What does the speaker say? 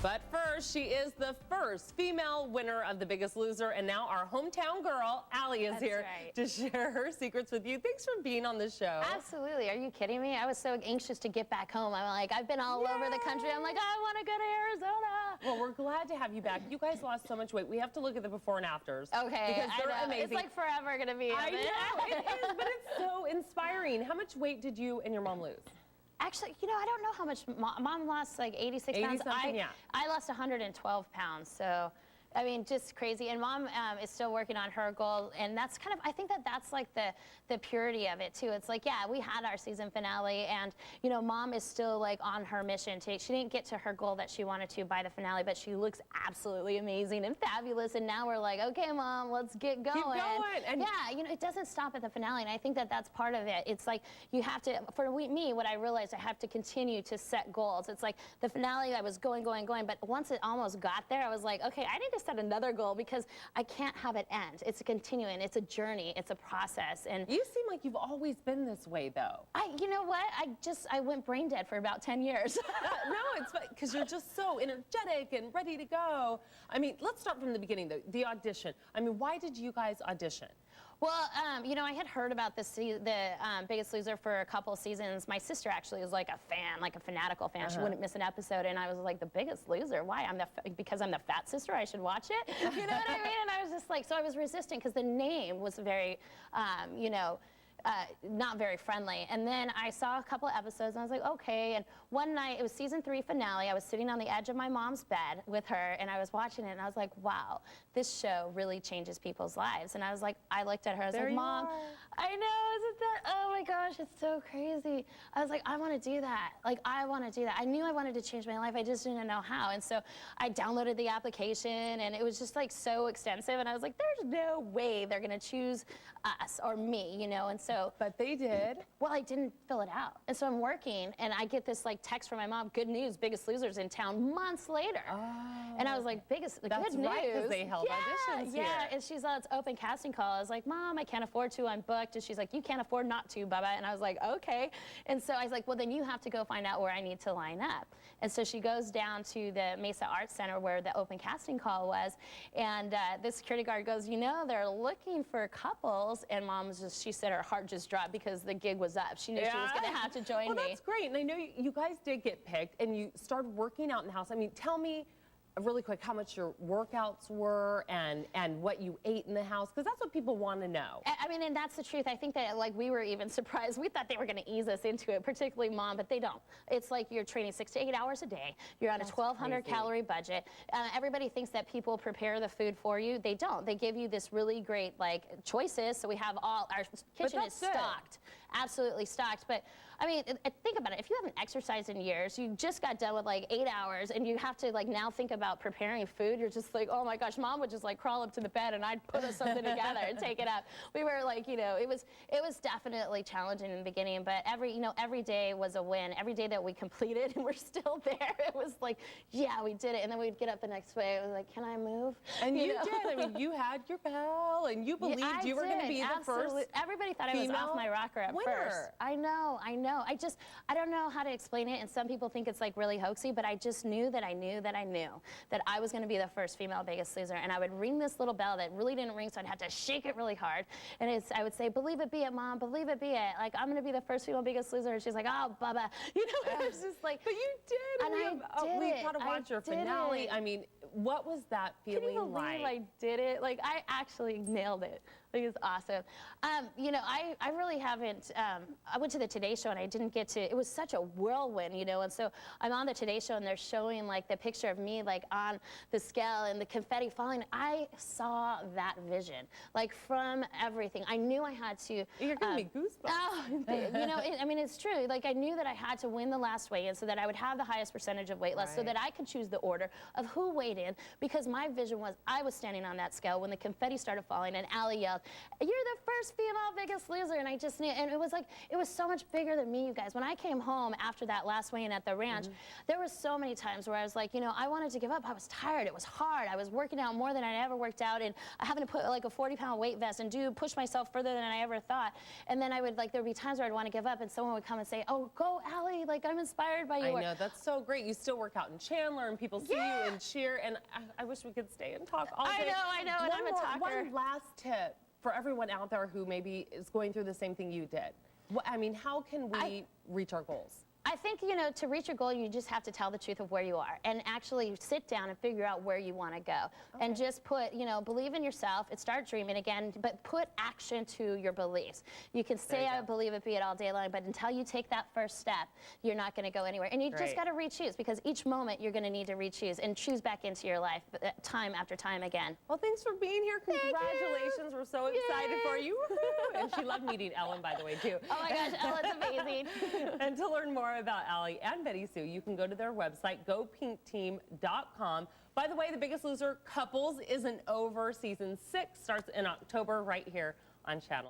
But first, she is the first female winner of The Biggest Loser, and now our hometown girl, Allie, is here to share her secrets with you. Thanks for being on the show. Absolutely. Are you kidding me? I was so anxious to get back home. I'm like, I've been all over the country. I'm like, I want to go to Arizona. Well, we're glad to have you back. You guys lost so much weight. We have to look at the before and afters. Okay, because they're amazing. It's like forever going to be. I know, it is, but it's so inspiring. How much weight did you and your mom lose? Actually, you know, I don't know how much. Mom lost like 86 pounds. I lost 112 pounds. So, I mean, just crazy. And Mom is still working on her goal. And that's kind of, I think that's like the purity of it, too. It's like, yeah, we had our season finale. And, you know, Mom is still like on her mission. She didn't get to her goal that she wanted to by the finale, but she looks absolutely amazing and fabulous. And now we're like, okay, Mom, let's get going. Keep going. And yeah, you know, it doesn't stop at the finale. And I think that's part of it. It's like you have to, for me, what I realized, I have to continue to set goals. It's like the finale, I was going. But once it almost got there, I was like, okay, I need to set another goal because I can't have it end. It's a continuing, it's a journey, it's a process. And you seem like you've always been this way, though. You know what? I went brain dead for about 10 years. No, it's because you're just so energetic and ready to go. I mean, let's start from the beginning, though. The audition. I mean, why did you guys audition? Well, you know, I had heard about the Biggest Loser for a couple seasons. My sister actually is like a fan, like a fanatical fan. She wouldn't miss an episode, and I was like, The Biggest Loser? Why? Because I'm the fat sister, I should watch it? You know what I mean? And I was just like, so I was resisting because the name was very, you know, not very friendly. And then I saw a couple of episodes and I was like, okay. And one night, it was season 3 finale. I was sitting on the edge of my mom's bed with her and I was watching it and I was like, wow, this show really changes people's lives. And I was like, I looked at her, I was like, Mom, I know, isn't that, oh my gosh, it's so crazy. I was like, I want to do that. Like, I want to do that. I knew I wanted to change my life. I just didn't know how. And so I downloaded the application and it was just like so extensive. And I was like, there's no way they're going to choose us or me, you know? And so, but they did. Well, I didn't fill it out. And so I'm working and I get this like text from my mom, good news, Biggest Loser's in town months later. Oh, and I was like, good news. That's right, because they held auditions here. Yeah, and she's like, it's open casting call. I was like, Mom, I can't afford to, I'm booked. And she's like, you can't afford not to, Bubba. And I was like, okay. And so I was like, well, then you have to go find out where I need to line up. And so she goes down to the Mesa Arts Center where the open casting call was. And the security guard goes, you know, they're looking for couples. And Mom was just, she said her heart just dropped because the gig was up. She knew she was going to have to join me. Well, that's great. And I know you guys did get picked and you started working out in the house. I mean, tell me really quick how much your workouts were and what you ate in the house, because that's what people want to know. I mean, and that's the truth. I think that like we were even surprised. We thought they were going to ease us into it, particularly Mom, but they don't. It's like you're training 6 to 8 hours a day. You're on a 1,200 calorie budget. Everybody thinks that people prepare the food for you. They don't. They give you this really great like choices. So we have all our kitchen is stocked, absolutely stocked. But I mean, think about it. If you haven't exercised in years, you just got done with like 8 hours, and you have to like now think about preparing food. You're just like, oh my gosh, Mom would just like crawl up to the bed, and I'd put us something together and take it up. We were like, you know, it was definitely challenging in the beginning, but every day was a win. Every day that we completed, and we're still there, it was like, yeah, we did it. And then we'd get up the next day. It was like, can I move? And you did. I mean, you had your bell, and you believed you were going to be the first. Everybody thought I was off my rocker at first. I know. I don't know how to explain it, and some people think it's like really hoaxy, but I just knew that I knew that I was going to be the first female Biggest Loser, and I would ring this little bell that really didn't ring, so I'd have to shake it really hard, and I would say, believe it be it, Mom, believe it be it, like, I'm going to be the first female Biggest Loser, and she's like, oh, Bubba, you know, it was just like, but you did, and we got to watch your finale. I mean, what was that feeling like? I did it. Like, I actually nailed it. Like, it was awesome. You know, I really haven't, I went to the Today Show and I didn't get to, it was such a whirlwind, you know, and so I'm on the Today Show and they're showing like the picture of me like on the scale and the confetti falling. I saw that vision, like from everything. I knew I had to. You're giving me goosebumps. Oh, you know, I mean, it's true. Like, I knew that I had to win the last weigh-in so that I would have the highest percentage of weight loss, so that I could choose the order of who weighed in, because my vision was, I was standing on that scale when the confetti started falling and Allie yelled, "You're the first female Biggest Loser," and I just knew, and it was like, it was so much bigger than me, you guys. When I came home after that last weigh-in at the ranch, there were so many times where I was like, you know, I wanted to give up. I was tired. It was hard. I was working out more than I ever worked out, and having to put like a 40-pound weight vest and push myself further than I ever thought. And then I would like, there would be times where I'd want to give up, and someone would come and say, "Oh, go, Allie! Like, I'm inspired by you." I know, that's so great. You still work out in Chandler, and people see you and cheer, and I wish we could stay and talk all day. I know, and I'm a talker. One last tip for everyone out there who maybe is going through the same thing you did. I mean, how can we reach our goals? I think, you know, to reach your goal, you just have to tell the truth of where you are and actually sit down and figure out where you want to go. And just put, you know, believe in yourself and start dreaming again, but put action to your beliefs. You can say, "I believe it, be it all day long," but until you take that first step, you're not going to go anywhere. And you just got to re-choose, because each moment you're going to need to re-choose and choose back into your life time after time again. Well, thanks for being here. Congratulations. We're so excited for you. And she loved meeting Ellen, by the way, too. Oh my gosh, Ellen's amazing. And to learn more about Allie and Betty Sue, you can go to their website, gopinkteam.com. By the way, The Biggest Loser Couples isn't over. Season 6 starts in October right here on Channel.